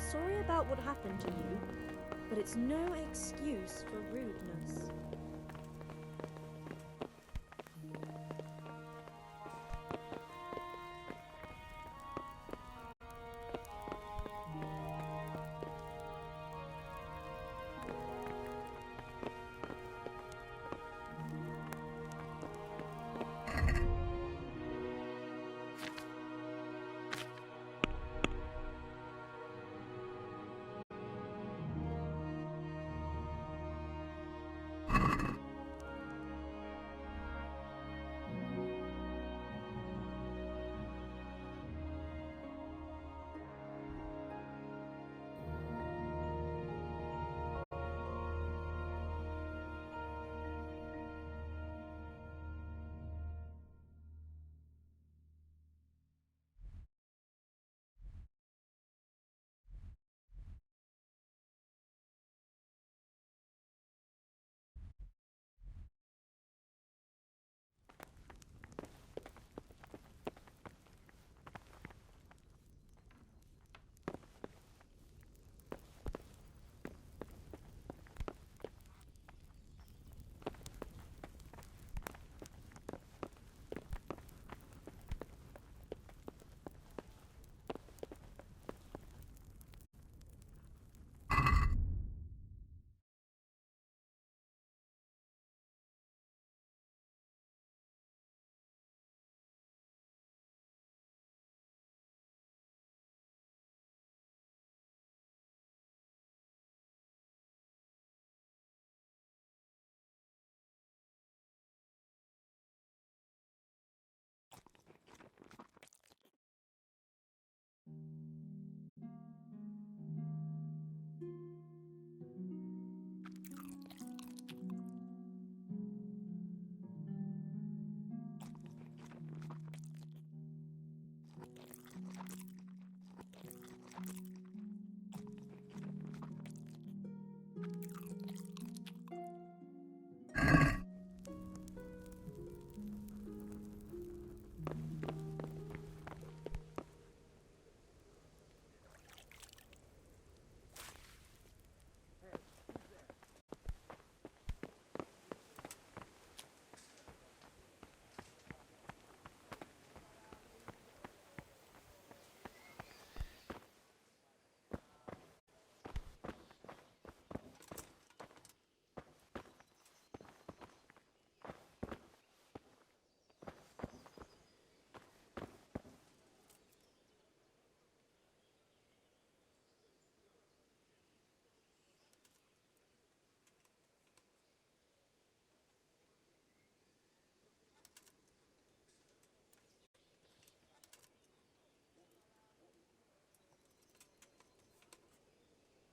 I'm sorry about what happened to you, but it's no excuse for rudeness.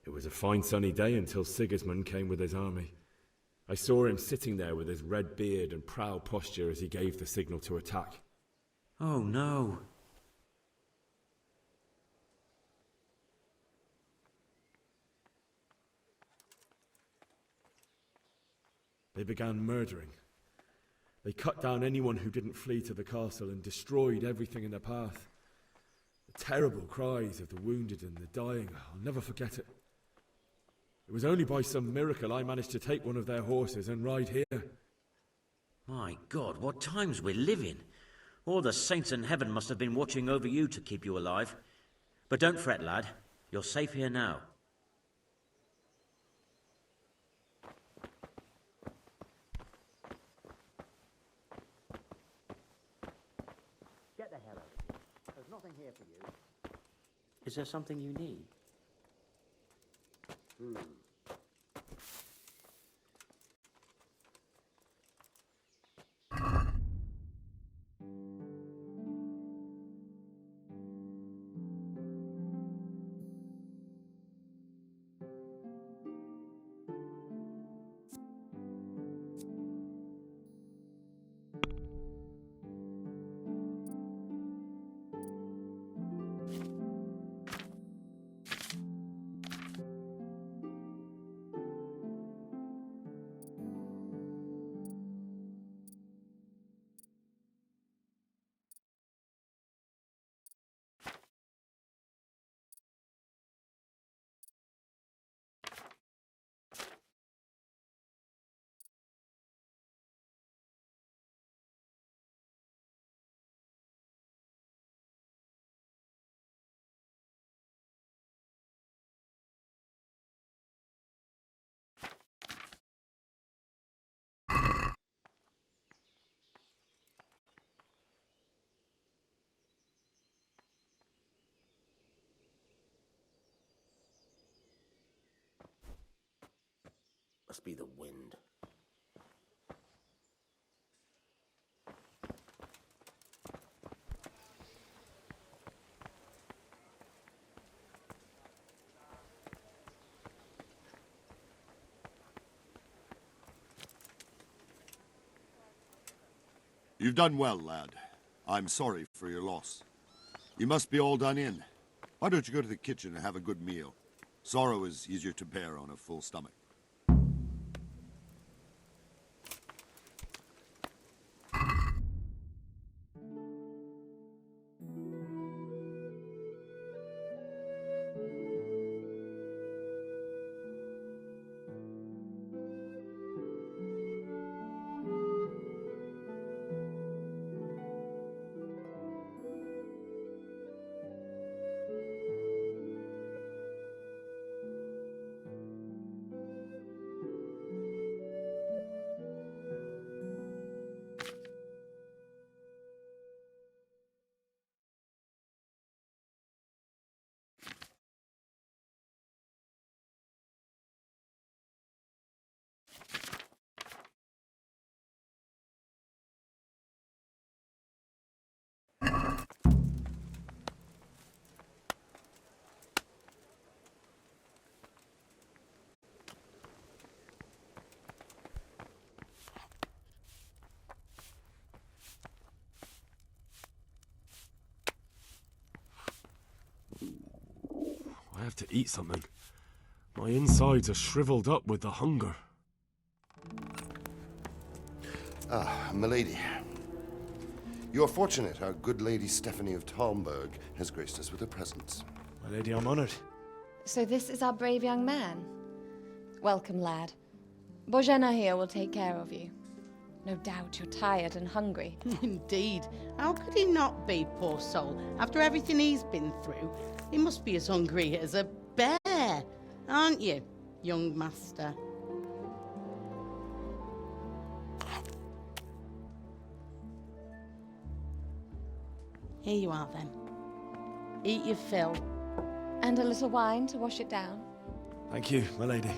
It was a fine sunny day until Sigismund came with his army. I saw him sitting there with his red beard and proud posture as he gave the signal to attack. Oh no. They began murdering. They cut down anyone who didn't flee to the castle and destroyed everything in their path. The terrible cries of the wounded and the dying, I'll never forget it. It was only by some miracle I managed to take one of their horses and ride here. My God, what times we live in. All the saints in heaven must have been watching over you to keep you alive. But don't fret, lad. You're safe here now. Get the hell out of here. There's nothing here for you. Is there something you need? Must be the wind. You've done well, lad. I'm sorry for your loss. You must be all done in. Why don't you go to the kitchen and have a good meal? Sorrow is easier to bear on a full stomach. I have to eat something. My insides are shriveled up with the hunger. Ah, milady. You are fortunate our good lady Stephanie of Talmberg has graced us with her presence. My lady, I'm honoured. So this is our brave young man. Welcome, lad. Bojena here will take care of you. No doubt you're tired and hungry. Indeed. How could he not be, poor soul? After everything he's been through, he must be as hungry as a bear, aren't you, young master? Here you are, then. Eat your fill. And a little wine to wash it down. Thank you, my lady.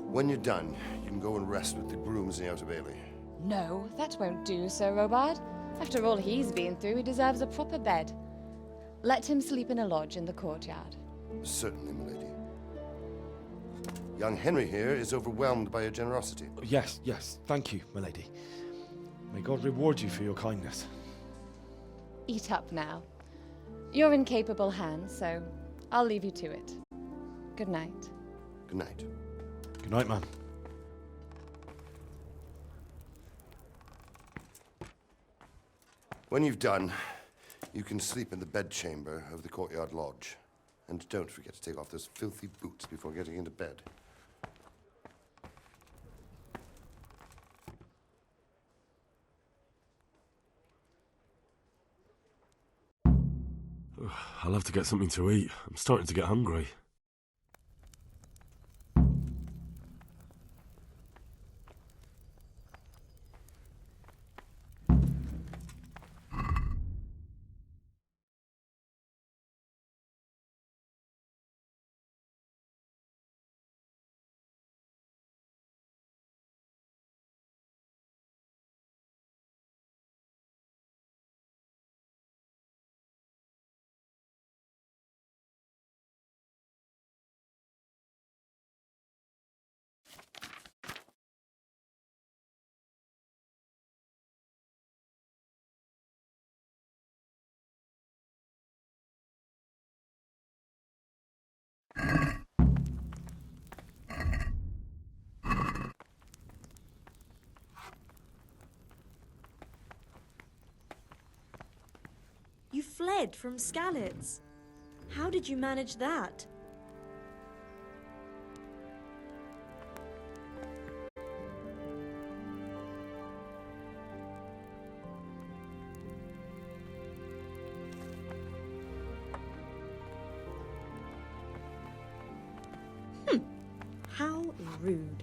When you're done, you can go and rest with the grooms in the Outer Bailey. No, that won't do, Sir Robard. After all he's been through, he deserves a proper bed. Let him sleep in a lodge in the courtyard. Certainly, milady. Young Henry here is overwhelmed by your generosity. Yes, thank you, my lady. May God reward you for your kindness. Eat up now. You're in capable hands, so I'll leave you to it. Good night. Good night. Good night, ma'am. When you've done, you can sleep in the bedchamber of the courtyard lodge. And don't forget to take off those filthy boots before getting into bed. I'll have to get something to eat. I'm starting to get hungry. You fled from Skalitz. How did you manage that? How rude.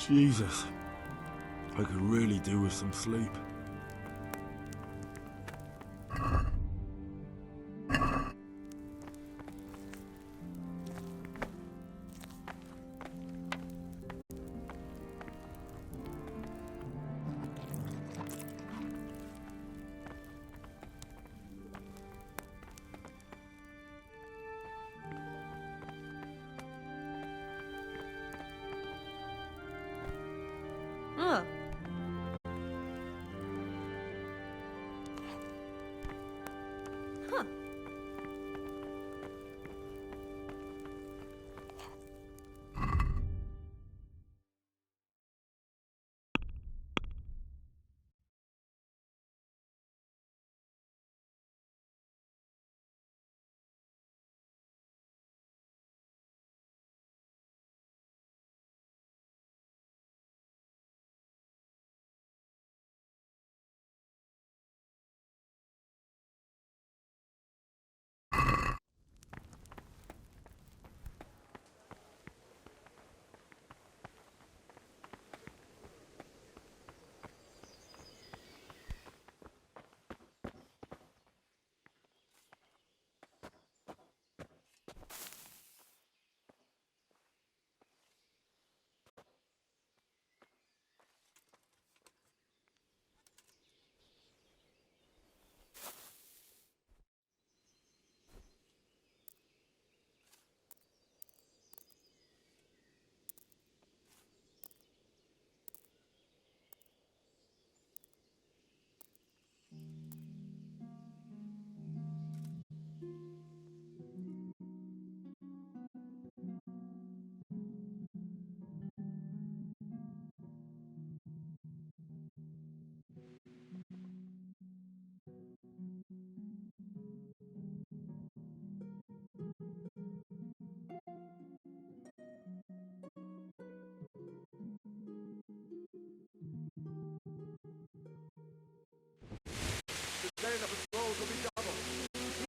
Jesus. I could really do with some sleep. Ah. Huh. Today the patrols will be doubled.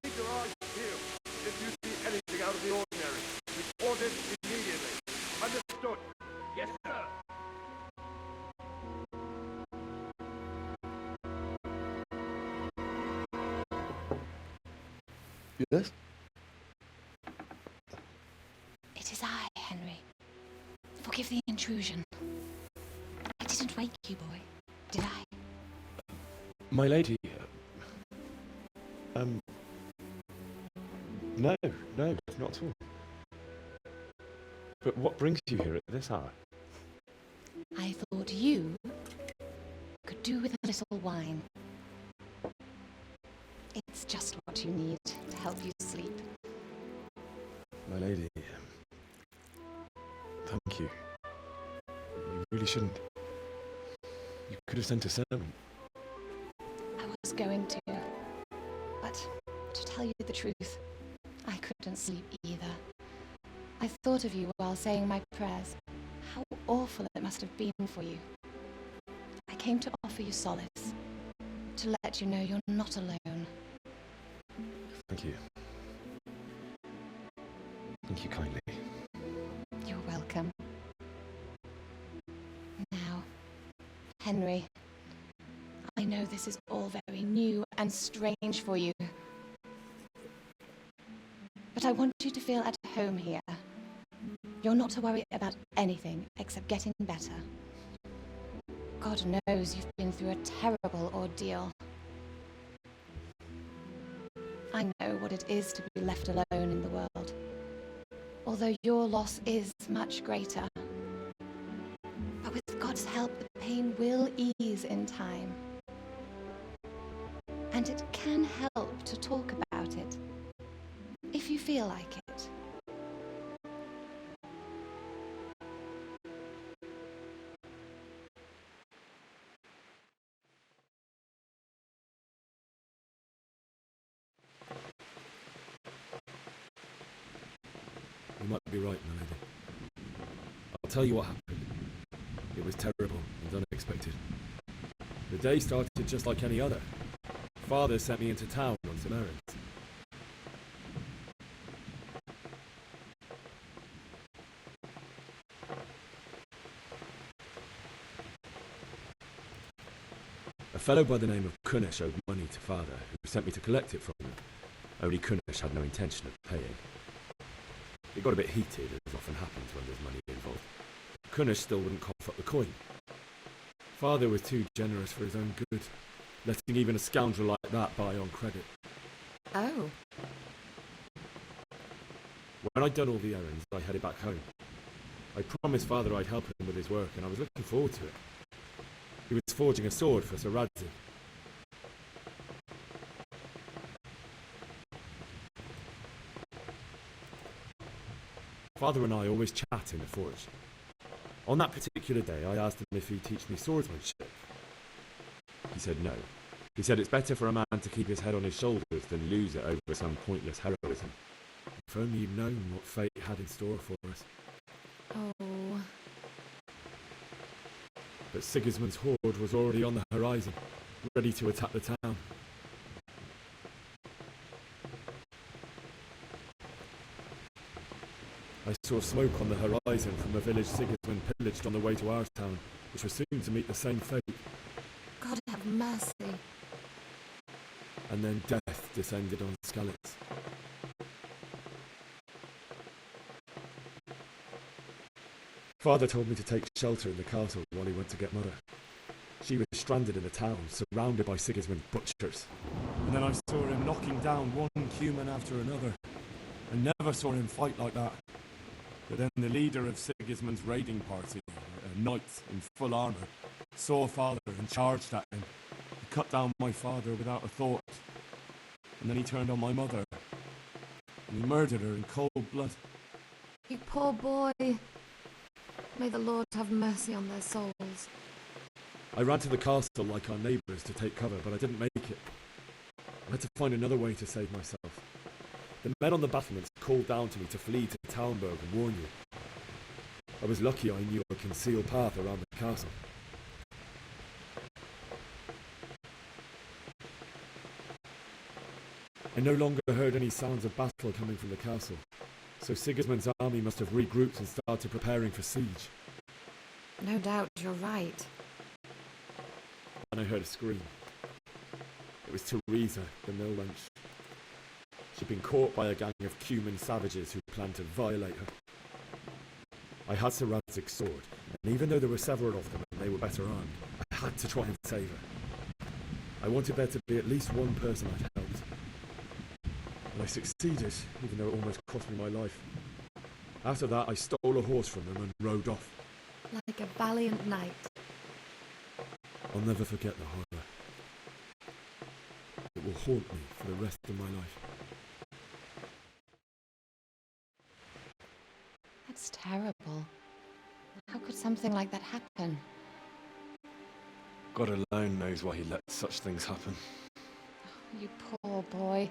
Keep your eyes peeled. If you see anything out of the ordinary, report it immediately. Understood? Yes, sir. Yes? It is I, Henry. Forgive the intrusion. I didn't wake you, boy, did I? My lady, no, not at all. But what brings you here at this hour? I thought you could do with a little wine. It's just what you need to help you sleep. My lady, thank you. You really shouldn't. You could have sent a servant. I was going to, but to tell you the truth, I couldn't sleep either. I thought of you while saying my prayers. How awful it must have been for you. I came to offer you solace, to let you know you're not alone. Thank you. Thank you kindly. You're welcome. Now, Henry, I know this is all very new and strange for you. But I want you to feel at home here, You're not to worry about anything except getting better. God knows you've been through a terrible ordeal. I know what it is to be left alone in the world, although your loss is much greater. But with God's help, the pain will ease in time. And it can help to talk about it, if you feel like it. You might be right, my lady. I'll tell you what happened. It was terrible and unexpected. The day started just like any other. Father sent me into town on some errands. A fellow by the name of Kunnish owed money to Father, who sent me to collect it from him. Only Kunnish had no intention of paying. It got a bit heated, as often happens when there's money involved. Kunnish still wouldn't cough up the coin. Father was too generous for his own good, letting even a scoundrel like that buy on credit. Oh. When I'd done all the errands, I headed back home. I promised Father I'd help him with his work, and I was looking forward to it. He was forging a sword for Sir Radzi. Father and I always chat in the forge. On that particular day, I asked him if he'd teach me swordsmanship. He said no. He said it's better for a man to keep his head on his shoulders than lose it over some pointless heroism. If only you'd known what fate had in store for us. Oh. But Sigismund's horde was already on the horizon, ready to attack the town. I saw smoke on the horizon from a village Sigismund pillaged on the way to our town, which was soon to meet the same fate. God have mercy. And then death descended on Skalitz. Father told me to take shelter in the castle while he went to get Mother. She was stranded in the town, surrounded by Sigismund's butchers. And then I saw him knocking down one human after another. I never saw him fight like that. But then the leader of Sigismund's raiding party, a knight in full armour, saw Father and charged at him. He cut down my father without a thought. And then he turned on my mother. And he murdered her in cold blood. You poor boy. May the Lord have mercy on their souls. I ran to the castle like our neighbours to take cover, but I didn't make it. I had to find another way to save myself. The men on the battlements called down to me to flee to Talmberg and warn you. I was lucky I knew a concealed path around the castle. I no longer heard any sounds of battle coming from the castle, so Sigismund's army must have regrouped and started preparing for siege. No doubt you're right. And I heard a scream. It was Teresa, the mill wench. She'd been caught by a gang of Cuman savages who planned to violate her. I had Sir Radzig's sword, and even though there were several of them and they were better armed, I had to try and save her. I wanted there to be at least one person I'd helped. And I succeeded, even though it almost cost me my life. After that, I stole a horse from them and rode off. Like a valiant knight. I'll never forget the horror. It will haunt me for the rest of my life. That's terrible. How could something like that happen? God alone knows why he lets such things happen. You poor boy.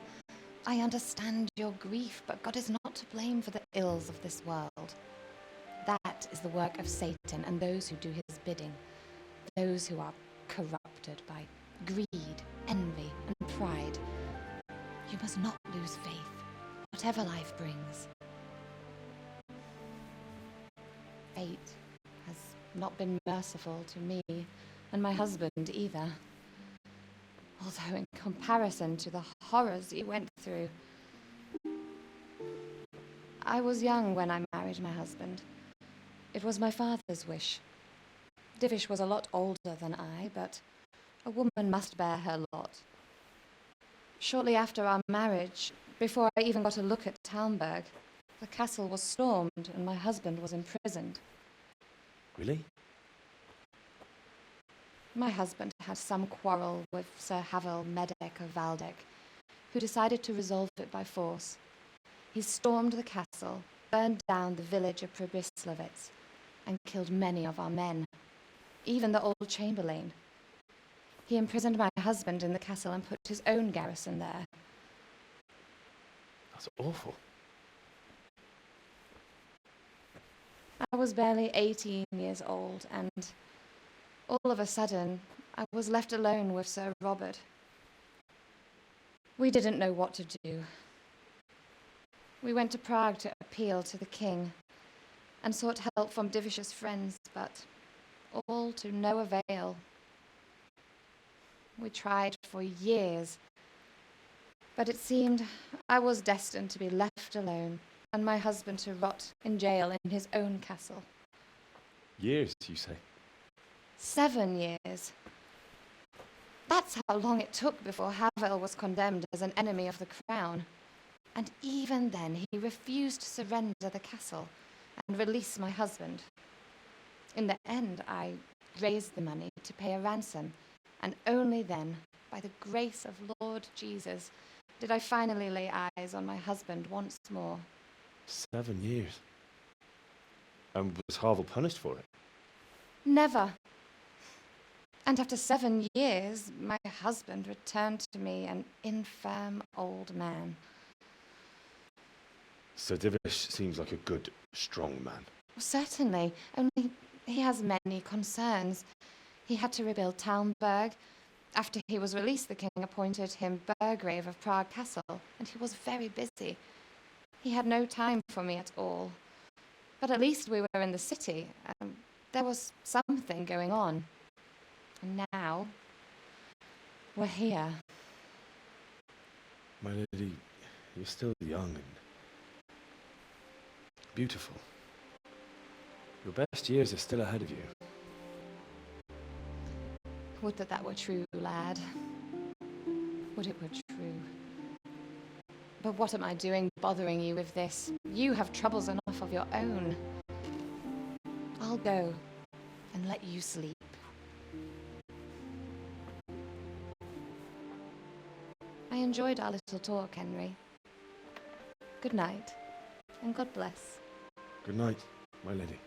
I understand your grief, but God is not to blame for the ills of this world. That is the work of Satan and those who do his bidding. Those who are corrupted by greed, envy, and pride. You must not lose faith, whatever life brings. Fate has not been merciful to me and my husband either. Although in comparison to the horrors you went through. I was young when I married married my husband. It was my father's wish. Divish was a lot older than I, but a woman must bear her lot. Shortly after our marriage, before I even got a look at Talmberg, the castle was stormed and my husband was imprisoned. Really? My husband had some quarrel with Sir Havel Medek of Valdek, who decided to resolve it by force. He stormed the castle, burned down the village of Probislavitz, and killed many of our men, even the old chamberlain. He imprisoned my husband in the castle and put his own garrison there. That's awful. I was barely 18 years old, and all of a sudden, I was left alone with Sir Robert. We didn't know what to do. We went to Prague to appeal to the king and sought help from Divish's friends, but all to no avail. We tried for years, but it seemed I was destined to be left alone and my husband to rot in jail in his own castle. Years, you say? 7 years. That's how long it took before Havel was condemned as an enemy of the crown. And even then, he refused to surrender the castle and release my husband. In the end, I raised the money to pay a ransom, and only then, by the grace of Lord Jesus, did I finally lay eyes on my husband once more. 7 years. And was Havel punished for it? Never. And after 7 years, my husband returned to me an infirm old man. Sir Divish seems like a good, strong man. Certainly, only he has many concerns. He had to rebuild Talmberg. After he was released, the king appointed him Burgrave of Prague Castle, and he was very busy. He had no time for me at all. But at least we were in the city. There was something going on. And now, we're here. My lady, you're still young and beautiful. Your best years are still ahead of you. Would that that were true, lad. Would it were true. But what am I doing bothering you with this? You have troubles enough of your own. I'll go and let you sleep. I enjoyed our little talk, Henry. Good night, and God bless. Good night, my lady.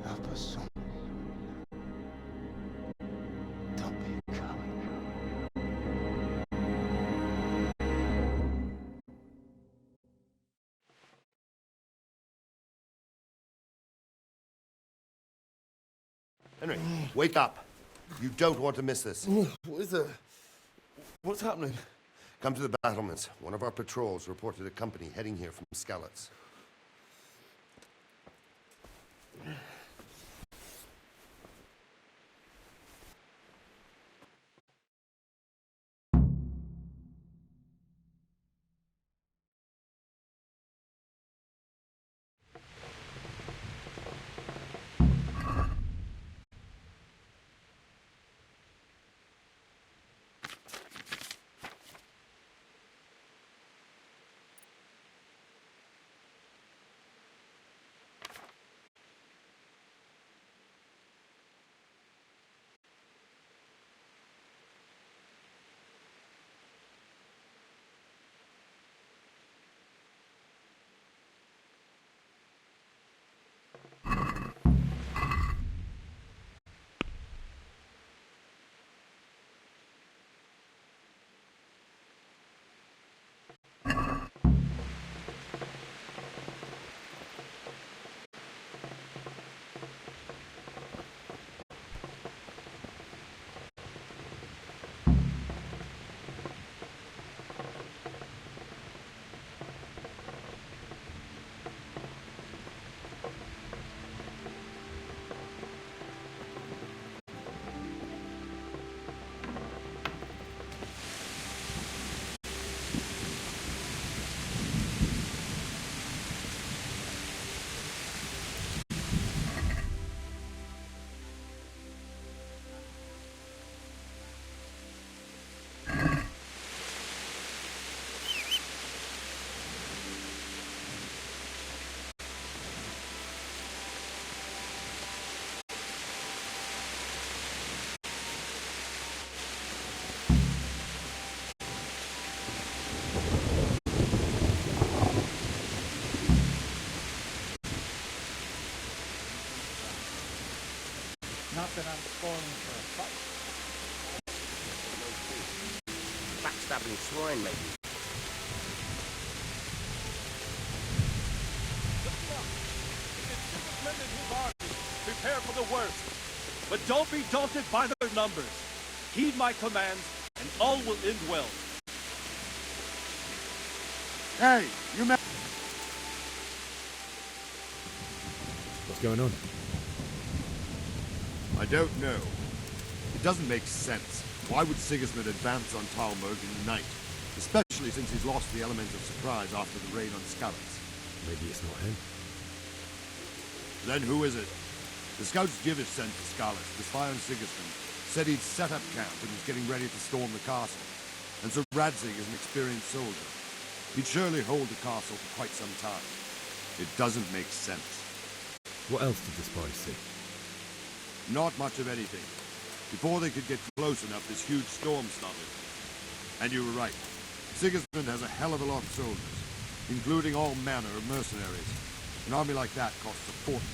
Help us, son. Don't be a coward. Henry, wake up. You don't want to miss this. What is it? What's happening? Come to the battlements. One of our patrols reported a company heading here from Skalitz. not that I'm spoiling for a fight. Backstabbing swine, maybe. Prepare for the worst. But don't be daunted by their numbers. Heed my commands, and all will end well. Hey, you men. What's going on? I don't know. It doesn't make sense. Why would Sigismund advance on Talmberg in the night? Especially since he's lost the element of surprise after the raid on Skalitz. Maybe it's not him. Then who is it? The scouts Jivish sent to Skalitz to spy on Sigismund said he'd set up camp and was getting ready to storm the castle. And so Radzig is an experienced soldier. He'd surely hold the castle for quite some time. It doesn't make sense. What else did the spies see? Not much of anything. Before they could get close enough, this huge storm started. And you were right. Sigismund has a hell of a lot of soldiers, including all manner of mercenaries. An army like that costs a fortune.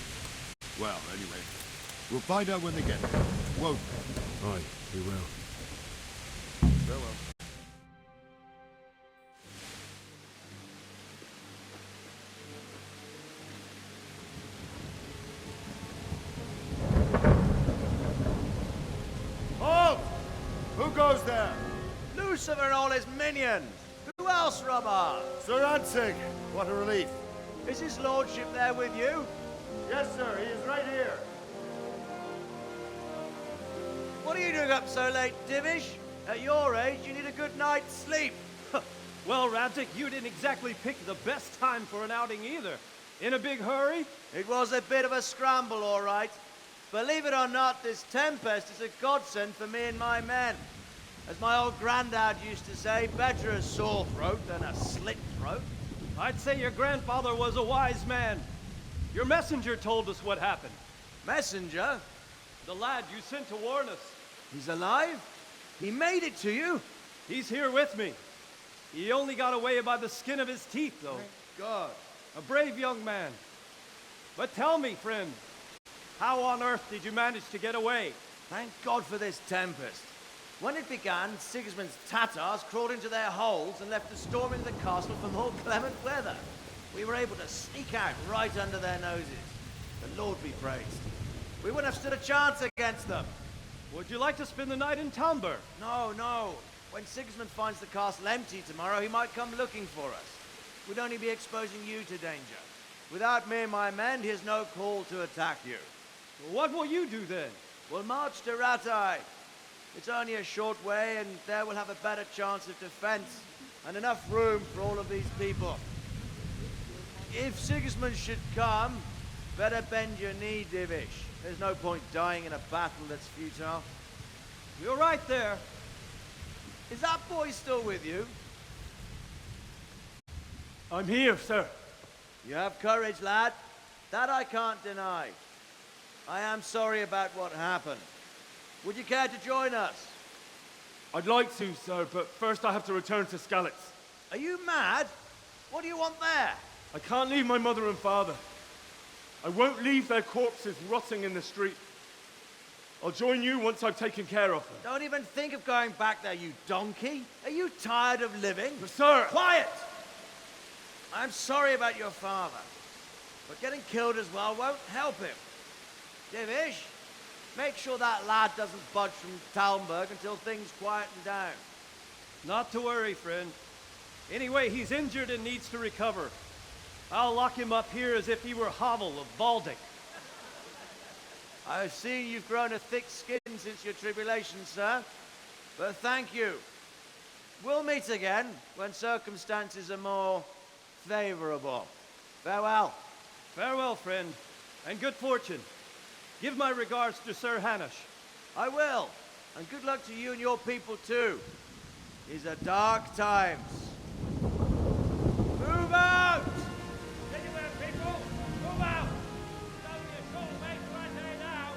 Well, anyway, we'll find out when they get there, won't we? Aye, we will. Farewell. Halt! Who goes there? Lucifer and all his minions! Who else, Robert? Sir Ansig! What a relief. Is his lordship there with you? Yes, sir, he is right here. What are you doing up so late, Divish? At your age, you need a good night's sleep. Well, Radzig, you didn't exactly pick the best time for an outing either. In a big hurry? It was a bit of a scramble, all right. Believe it or not, this tempest is a godsend for me and my men. As my old granddad used to say, better a sore throat than a slit throat. I'd say your grandfather was a wise man. Your messenger told us what happened. Messenger? The lad you sent to warn us. He's alive? He made it to you? He's here with me. He only got away by the skin of his teeth, though. Thank God. A brave young man. But tell me, friend, how on earth did you manage to get away? Thank God for this tempest. When it began, Sigismund's Tatars crawled into their holes and left us storming the castle for more clement weather. We were able to sneak out right under their noses. The Lord be praised. We wouldn't have stood a chance against them. Would you like to spend the night in Talmberg? No, no. When Sigismund finds the castle empty tomorrow, he might come looking for us. We'd only be exposing you to danger. Without me and my men, he has no call to attack you. What will you do then? We'll march to Ratai. It's only a short way, and there we'll have a better chance of defense and enough room for all of these people. If Sigismund should come, better bend your knee, Divish. There's no point dying in a battle that's futile. You're right there. Is that boy still with you? I'm here, sir. You have courage, lad. That I can't deny. I am sorry about what happened. Would you care to join us? I'd like to, sir, but first I have to return to Skalitz. Are you mad? What do you want there? I can't leave my mother and father. I won't leave their corpses rotting in the street. I'll join you once I've taken care of them. Don't even think of going back there, you donkey. Are you tired of living? But sir! Quiet! I'm sorry about your father, but getting killed as well won't help him. Divish, make sure that lad doesn't budge from Talmberg until things quieten down. Not to worry, friend. Anyway, he's injured and needs to recover. I'll lock him up here as if he were Havel of Baldic. I've seen you've grown a thick skin since your tribulation, sir. But thank you. We'll meet again when circumstances are more favorable. Farewell. Farewell, friend, and good fortune. Give my regards to Sir Hanush. I will. And good luck to you and your people, too. These are dark times. Move out! Anywhere, people! Move out! It's only a short way to Rattay now!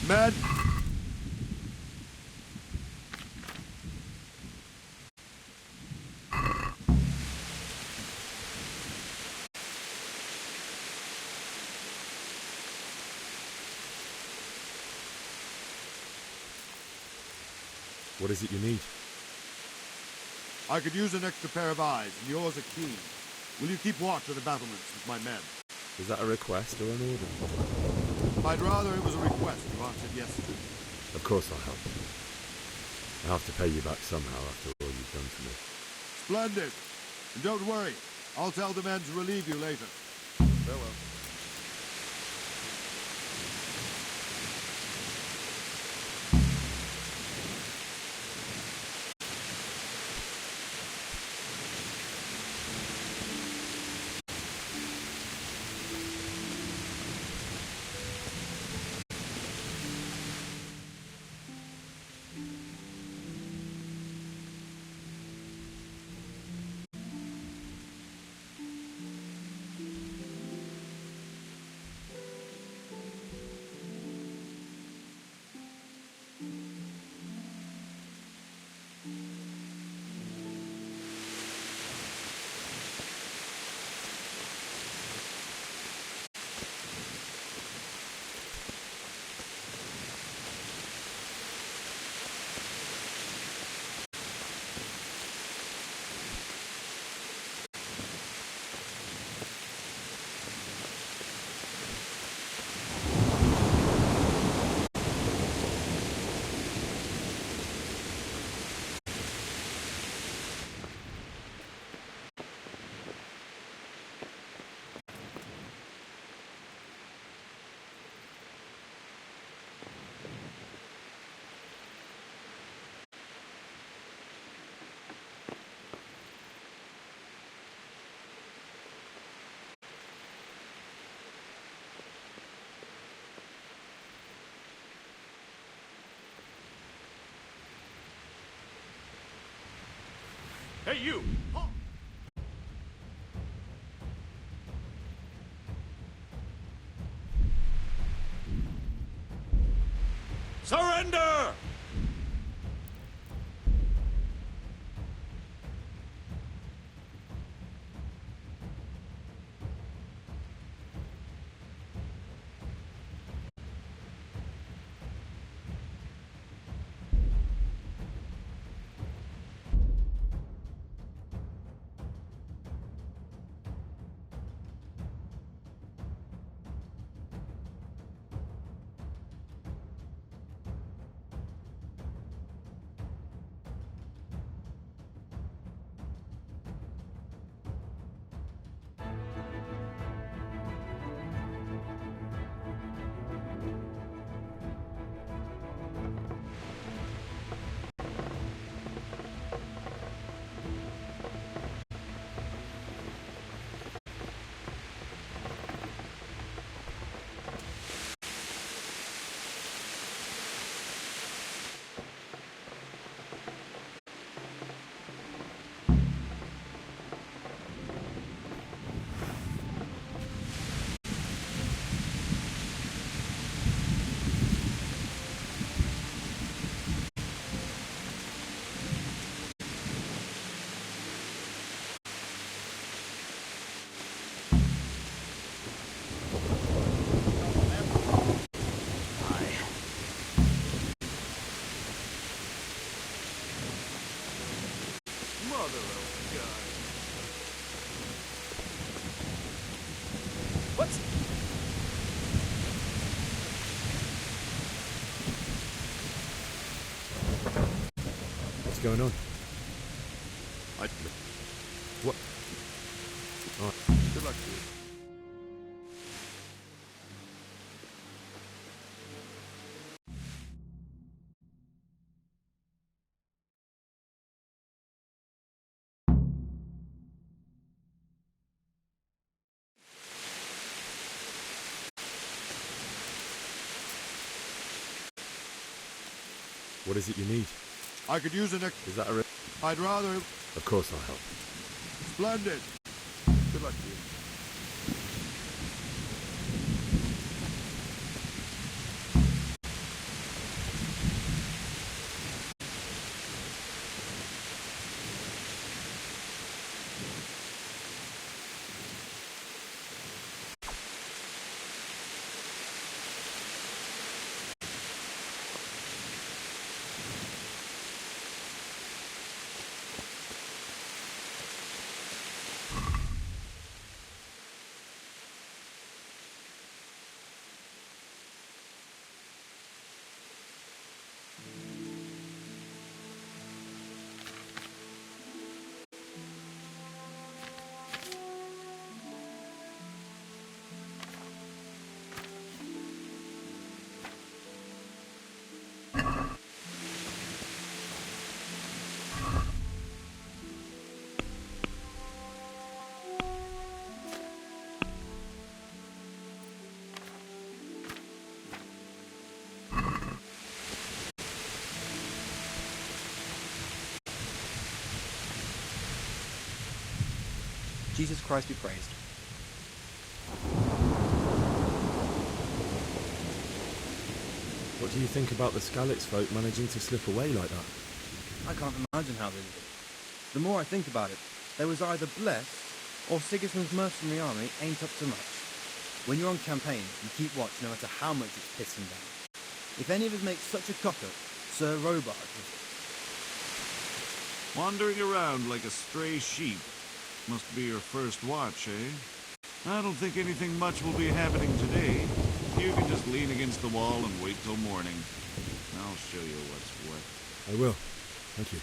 Men! What is it you need? I could use an extra pair of eyes, and yours are keen. Will you keep watch of the battlements with my men? Is that a request or an order? I'd rather it was a request you answered yes to. Of course I'll help. I have to pay you back somehow after all you've done for me. Splendid! And don't worry, I'll tell the men to relieve you later. Farewell. Hey, you! Surrender! What's going on? What? Oh. Good luck to you. What is it you need? I could use an Is that a I'd rather... Of course I'll help. Splendid! Good luck to you. Jesus Christ be praised. What do you think about the Skalitz folk managing to slip away like that? I can't imagine how they did it. The more I think about it, they was either blessed, or Sigismund's mercenary army ain't up to much. When you're on campaign, you keep watch no matter how much it's pissing down. If any of us make such a cock-up, Sir Robard would... Wandering around like a stray sheep. Must be your first watch, eh? I don't think anything much will be happening today. You can just lean against the wall and wait till morning. I'll show you what's what. I will. Thank you.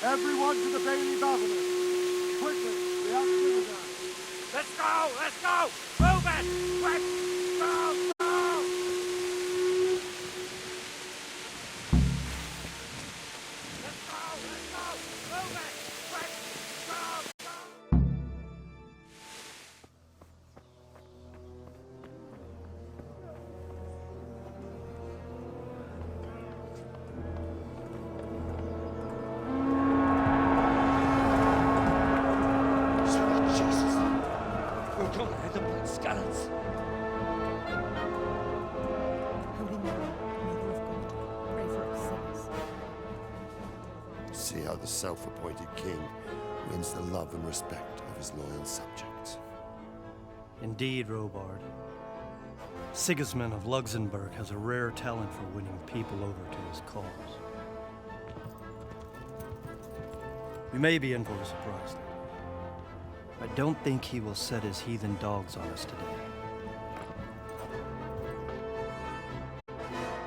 Everyone to the Bailey Battlement. Quickly, we have citizens. Let's go! Let's go! Move it! Quick! Go! Go! Let's go! Let's go! Move it! Quick! Go! Go! See how the self-appointed king wins the love and respect of his loyal subjects. Indeed, Robard. Sigismund of Luxembourg has a rare talent for winning people over to his cause. We may be in for a surprise, though. I don't think he will set his heathen dogs on us today.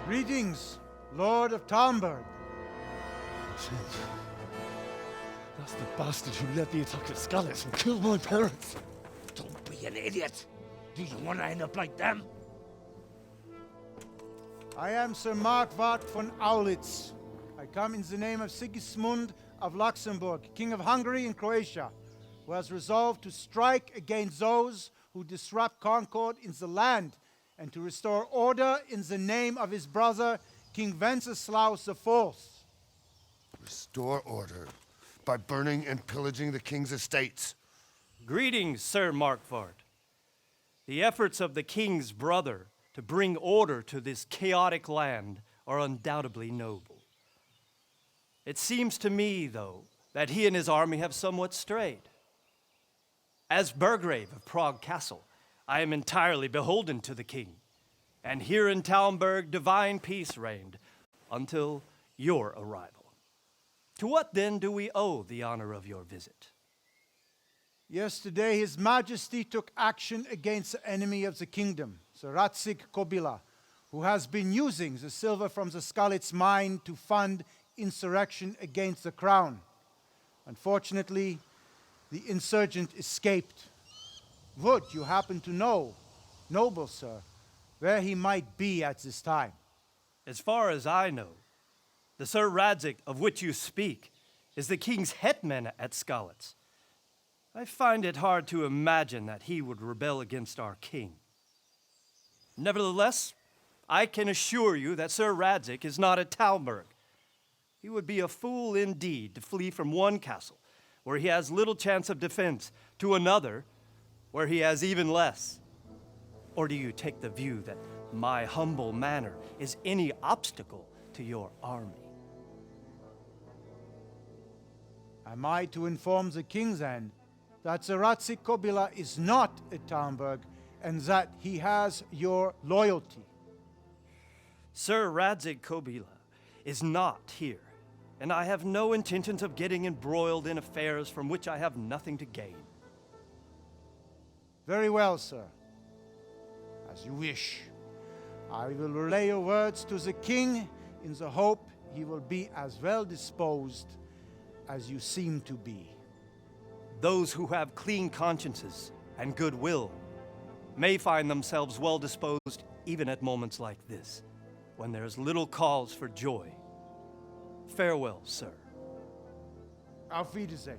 Greetings, Lord of Tomberg. That's the bastard who led the attack at Skalitz and killed my parents. Don't be an idiot. Do you want to end up like them? I am Sir Markvart von Aulitz. I come in the name of Sigismund of Luxembourg, King of Hungary and Croatia, who has resolved to strike against those who disrupt concord in the land and to restore order in the name of his brother, King Wenceslaus IV. Restore order by burning and pillaging the king's estates. Greetings, Sir Markvart. The efforts of the king's brother to bring order to this chaotic land are undoubtedly noble. It seems to me, though, that he and his army have somewhat strayed. As Burgrave of Prague Castle, I am entirely beholden to the king, and here in Talmberg divine peace reigned until your arrival. To what then do we owe the honor of your visit? Yesterday, His Majesty took action against the enemy of the kingdom, Sir Radzig Kobyla, who has been using the silver from the Skalitz mine to fund insurrection against the crown. Unfortunately, the insurgent escaped. Would you happen to know, noble sir, where he might be at this time? As far as I know, the Sir Radzig of which you speak is the king's hetman at Skalitz. I find it hard to imagine that he would rebel against our king. Nevertheless, I can assure you that Sir Radzig is not at Talmberg. He would be a fool indeed to flee from one castle, where he has little chance of defense, to another, where he has even less. Or do you take the view that my humble manner is any obstacle to your army? Am I to inform the king then that Sir Radzig Kobyla is not at Talmberg and that he has your loyalty? Sir Radzig Kobyla is not here, and I have no intentions of getting embroiled in affairs from which I have nothing to gain. Very well, sir. As you wish. I will relay your words to the king in the hope he will be as well disposed as you seem to be. Those who have clean consciences and goodwill may find themselves well disposed even at moments like this, when there is little cause for joy. Farewell, sir. Auf Wiedersehen.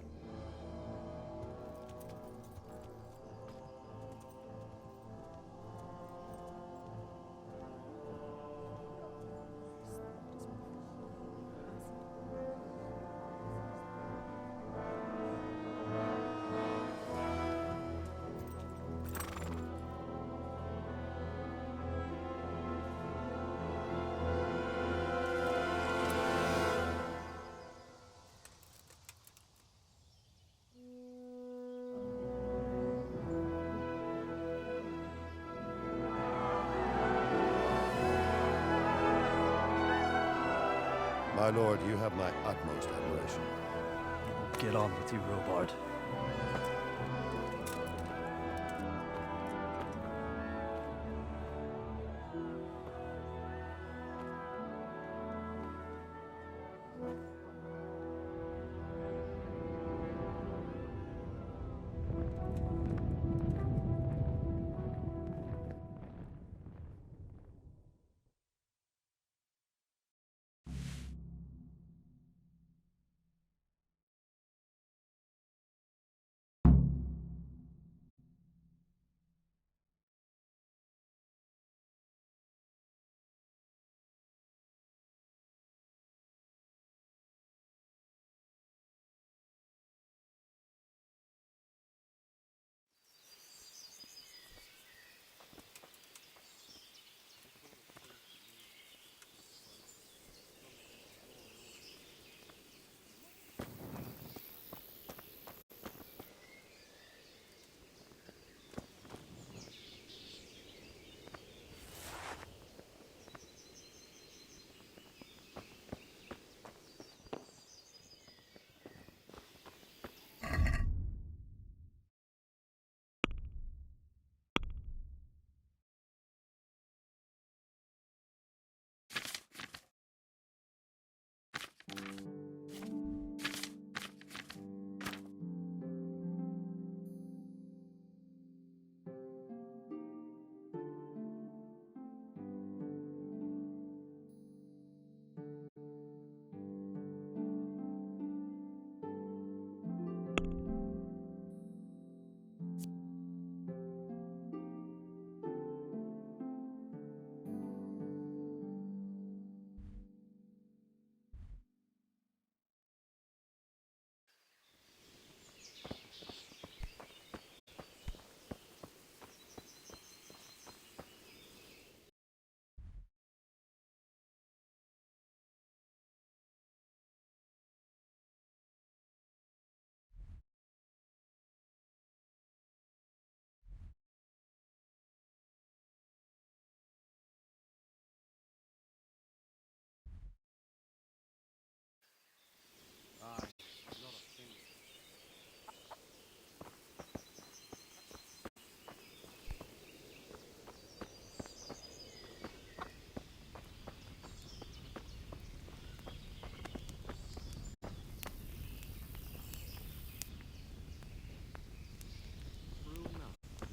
My lord, you have my utmost admiration. Get on with you, Robard.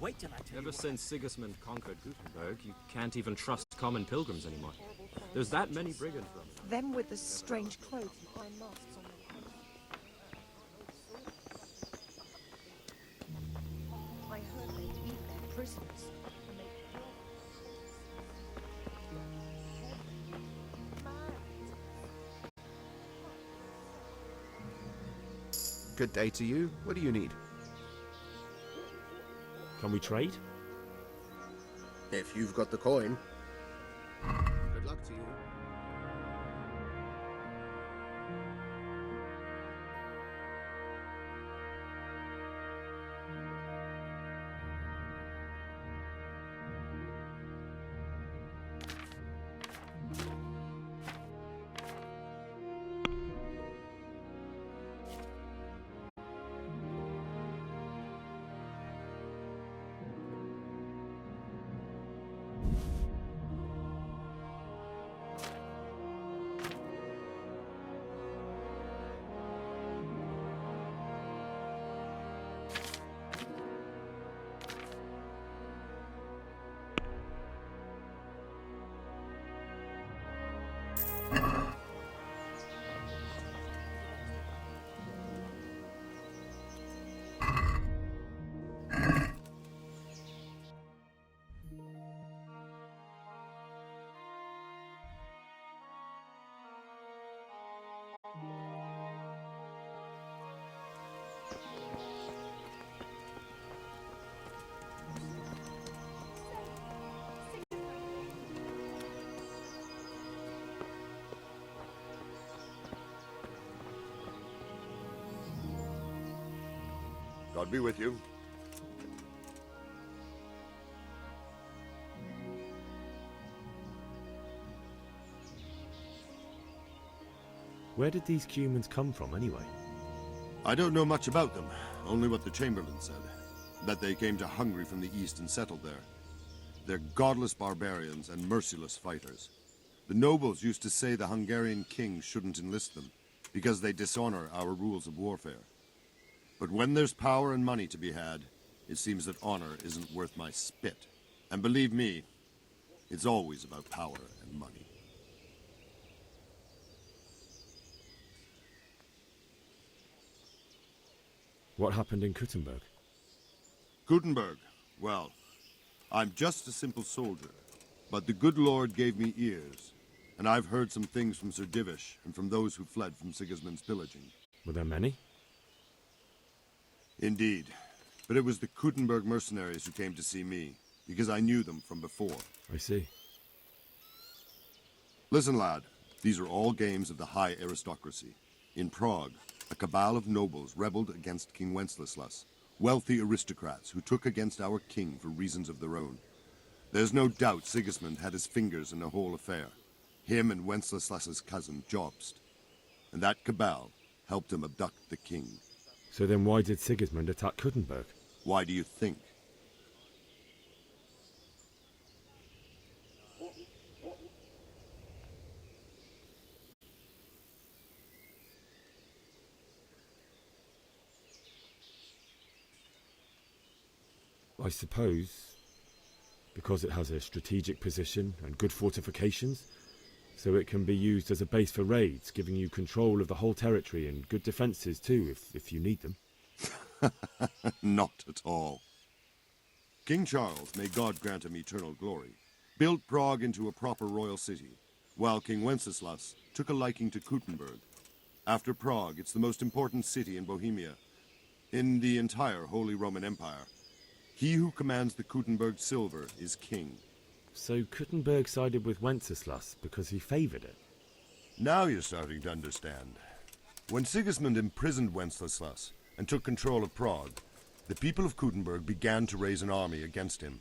Wait till I tell you. Ever since Sigismund conquered Gutenberg, you can't even trust common pilgrims anymore. There's that many brigands running. Them with the strange clothes and iron masks on their heads. I heard they eat their prisoners and they Good day to you. What do you need? Can we trade? If you've got the coin. Good luck to you. God be with you. Where did these humans come from, anyway? I don't know much about them, only what the Chamberlain said. That they came to Hungary from the east and settled there. They're godless barbarians and merciless fighters. The nobles used to say the Hungarian king shouldn't enlist them, because they dishonor our rules of warfare. But when there's power and money to be had, it seems that honor isn't worth my spit. And believe me, it's always about power and money. What happened in Gutenberg? Gutenberg? Well, I'm just a simple soldier, but the good Lord gave me ears, and I've heard some things from Sir Divish and from those who fled from Sigismund's pillaging. Were there many? Indeed, but it was the Gutenberg mercenaries who came to see me, because I knew them from before. I see. Listen, lad, these are all games of the high aristocracy. In Prague, a cabal of nobles rebelled against King Wenceslas, wealthy aristocrats who took against our king for reasons of their own. There's no doubt Sigismund had his fingers in the whole affair, him and Wenceslas's cousin Jobst. And that cabal helped him abduct the king. So then why did Sigismund attack Gutenberg? Why do you think? I suppose because it has a strategic position and good fortifications, so it can be used as a base for raids, giving you control of the whole territory and good defences too, if you need them. Not at all. King Charles, may God grant him eternal glory, built Prague into a proper royal city, while King Wenceslas took a liking to Gutenberg. After Prague, it's the most important city in Bohemia, in the entire Holy Roman Empire. He who commands the Gutenberg silver is king. So Gutenberg sided with Wenceslas because he favoured it? Now you're starting to understand. When Sigismund imprisoned Wenceslas and took control of Prague, the people of Gutenberg began to raise an army against him.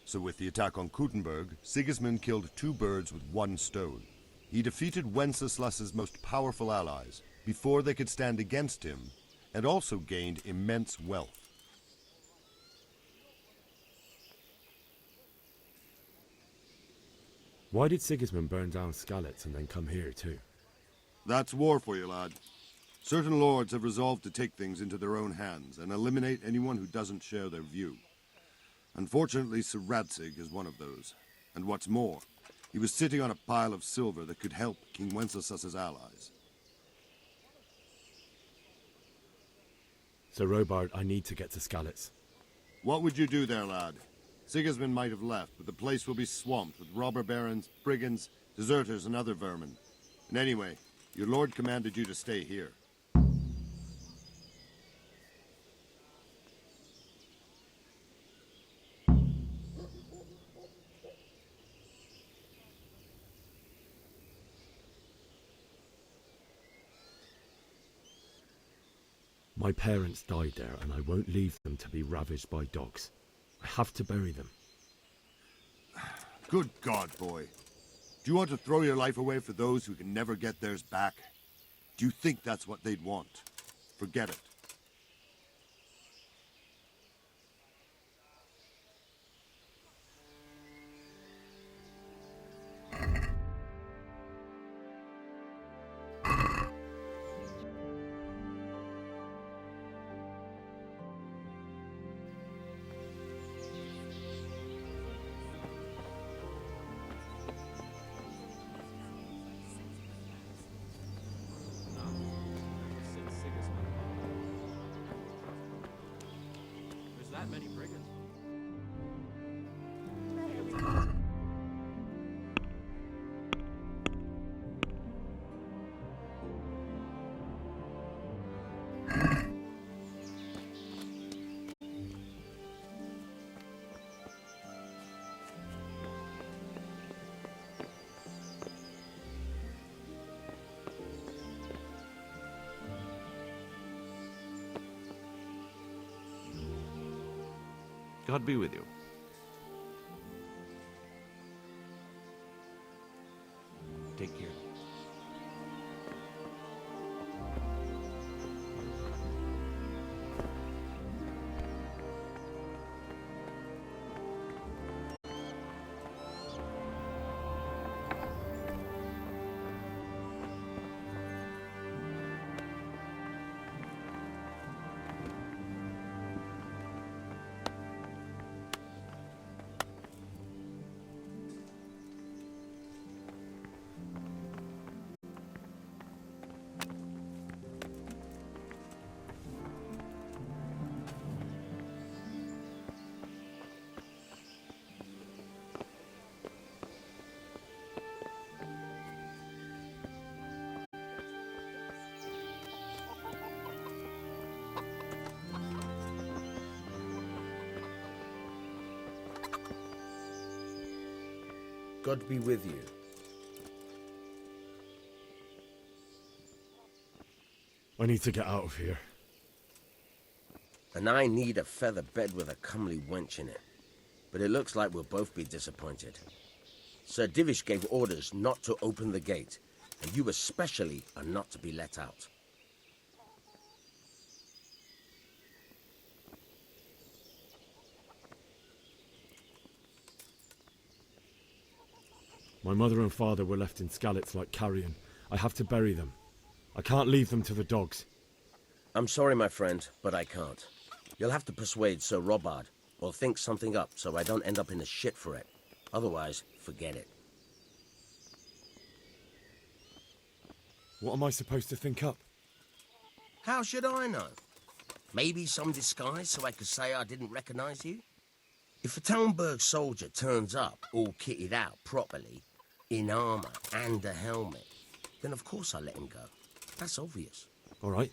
So with the attack on Gutenberg, Sigismund killed two birds with one stone. He defeated Wenceslas's most powerful allies before they could stand against him, and also gained immense wealth. Why did Sigismund burn down Skalitz and then come here too? That's war for you, lad. Certain lords have resolved to take things into their own hands and eliminate anyone who doesn't share their view. Unfortunately, Sir Radzig is one of those. And what's more, he was sitting on a pile of silver that could help King Wenceslaus's allies. Sir Robard, I need to get to Skalitz. What would you do there, lad? Sigismund might have left, but the place will be swamped with robber barons, brigands, deserters, and other vermin. And anyway, your lord commanded you to stay here. My parents died there, and I won't leave them to be ravaged by dogs. I have to bury them. Good God, boy. Do you want to throw your life away for those who can never get theirs back? Do you think that's what they'd want? Forget it. There's that many brigands. God be with you. Take care. God be with you. I need to get out of here. And I need a feather bed with a comely wench in it. But it looks like we'll both be disappointed. Sir Divish gave orders not to open the gate, and you especially are not to be let out. My mother and father were left in Skalitz like carrion. I have to bury them. I can't leave them to the dogs. I'm sorry, my friend, but I can't. You'll have to persuade Sir Robard, or think something up so I don't end up in the shit for it. Otherwise, forget it. What am I supposed to think up? How should I know? Maybe some disguise so I could say I didn't recognize you? If a Talmberg soldier turns up, all kitted out properly, in armor and a helmet, then of course I let him go. That's obvious. All right,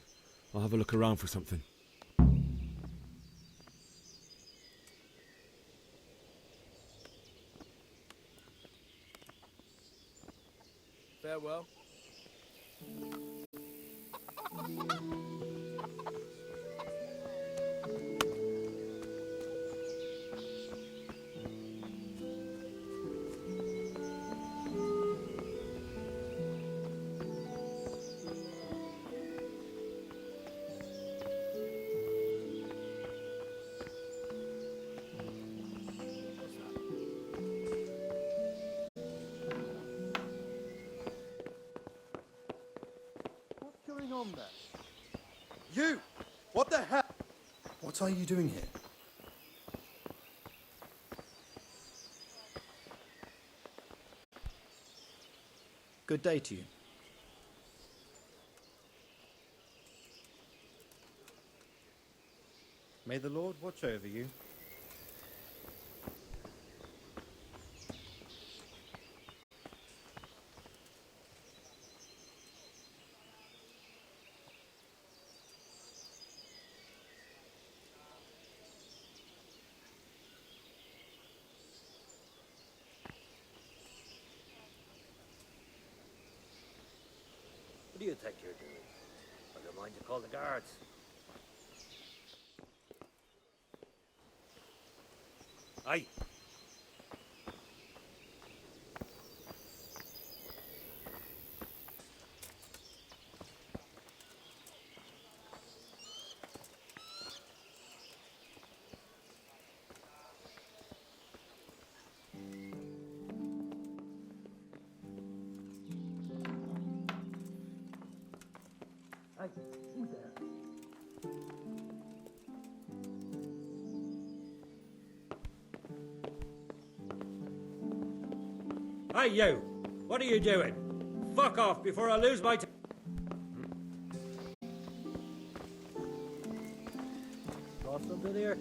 I'll have a look around for something. Farewell. What's going on there? You! What the hell? What are you doing here? Good day to you. May the Lord watch over you. What do you think you're doing? I don't mind to call the guards. Aye. Aye, who's there? Hey, you! What are you doing? Fuck off before I lose my... Got something here?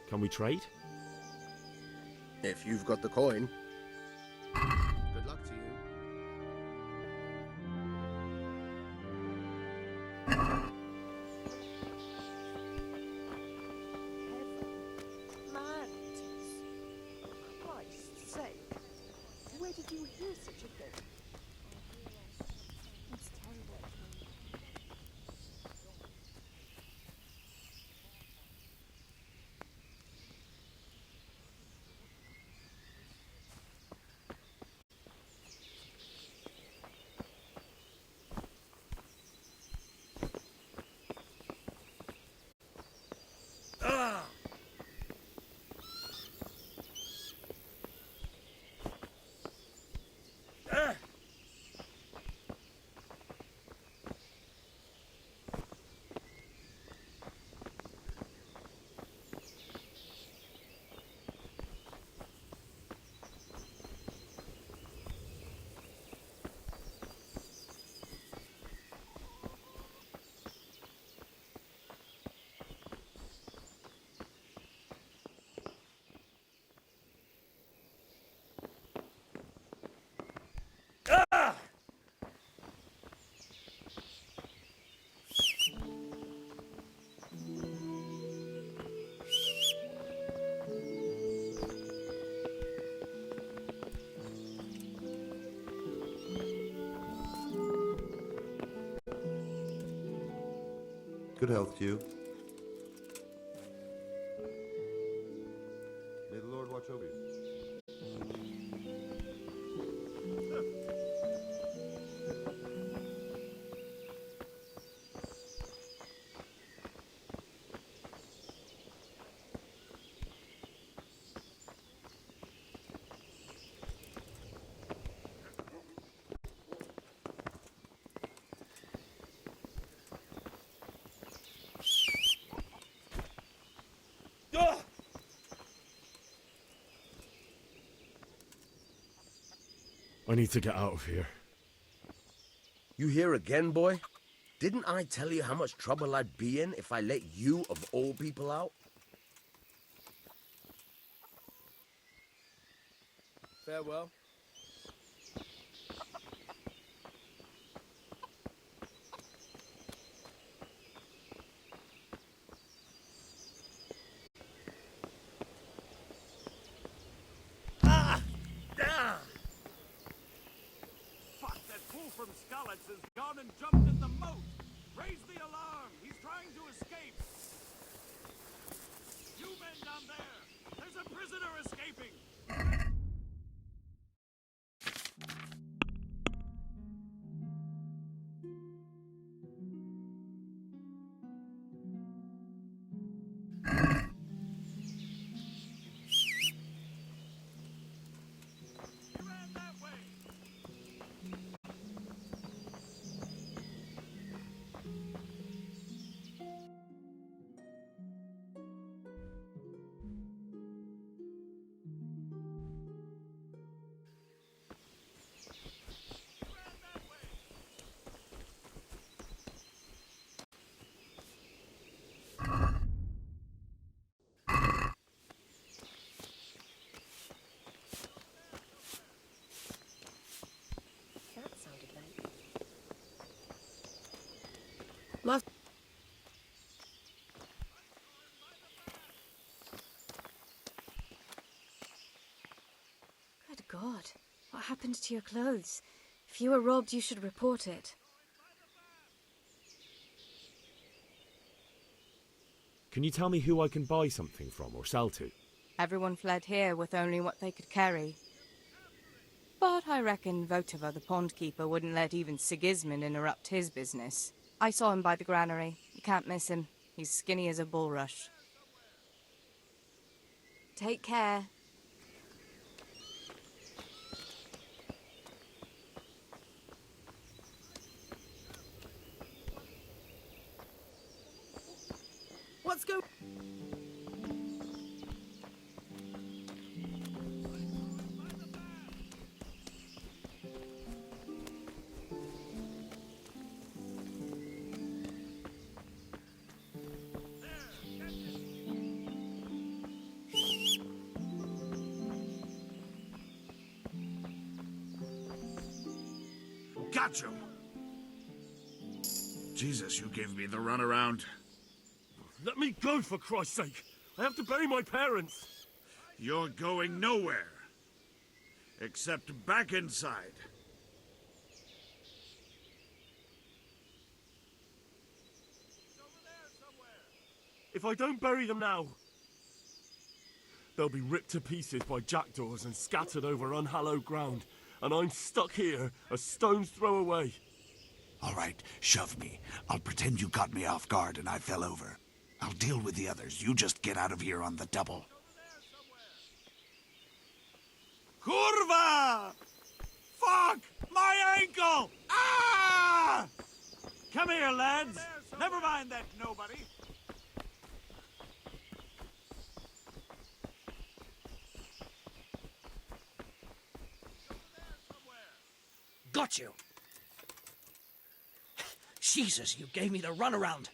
Can we trade? If you've got the coin. Good luck to you. Mountains. For Christ's sake. Where did you hear such a thing? It's terrible. Good health to you. May the Lord watch over you. I need to get out of here. You here again, boy? Didn't I tell you how much trouble I'd be in if I let you, of all people, out? Farewell. Fuck, that fool from Skalitz has gone and jumped in the moat! Raise the alarm! He's trying to escape! You men down there! There's a prisoner escaping! That sounded like... Love. Good God. What happened to your clothes? If you were robbed, you should report it. Can you tell me who I can buy something from or sell to? Everyone fled here with only what they could carry. But I reckon Votova, the pondkeeper, wouldn't let even Sigismund interrupt his business. I saw him by the granary. You can't miss him. He's skinny as a bulrush. Take care. What's going... catch him. Jesus, you gave me the runaround. Let me go, for Christ's sake! I have to bury my parents! You're going nowhere. Except back inside. If I don't bury them now, they'll be ripped to pieces by jackdaws and scattered over unhallowed ground, and I'm stuck here, a stone's throw away. All right, shove me. I'll pretend you caught me off guard and I fell over. I'll deal with the others. You just get out of here on the double. Kurva! Fuck! My ankle! Ah! Come here, lads. Never mind that nobody. Got you! Jesus, you gave me the runaround.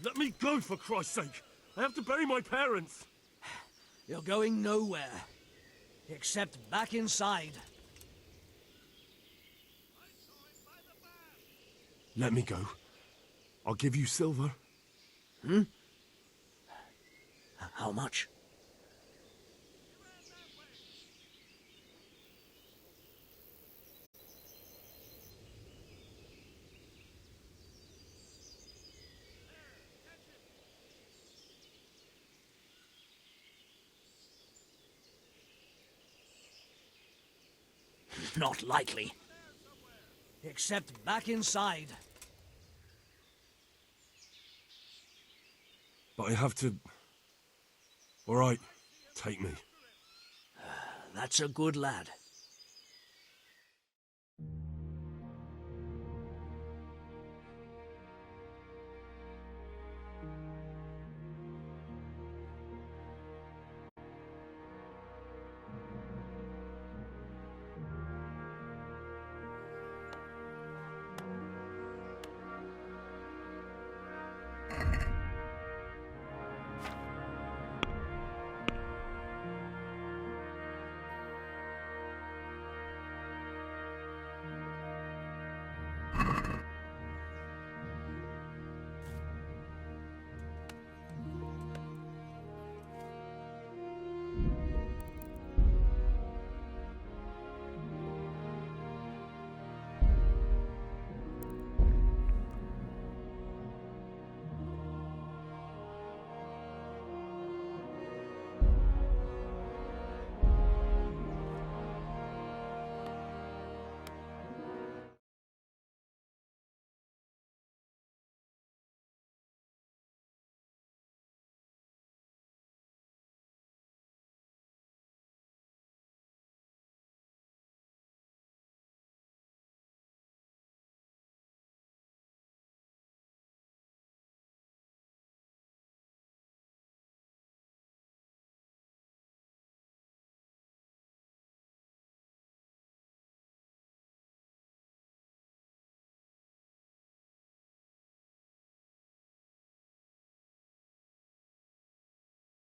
Let me go, for Christ's sake! I have to bury my parents! You're going nowhere. Except back inside. Let me go. I'll give you silver. Hmm? How much? Not likely. Except back inside. But I have to... All right, take me. That's a good lad.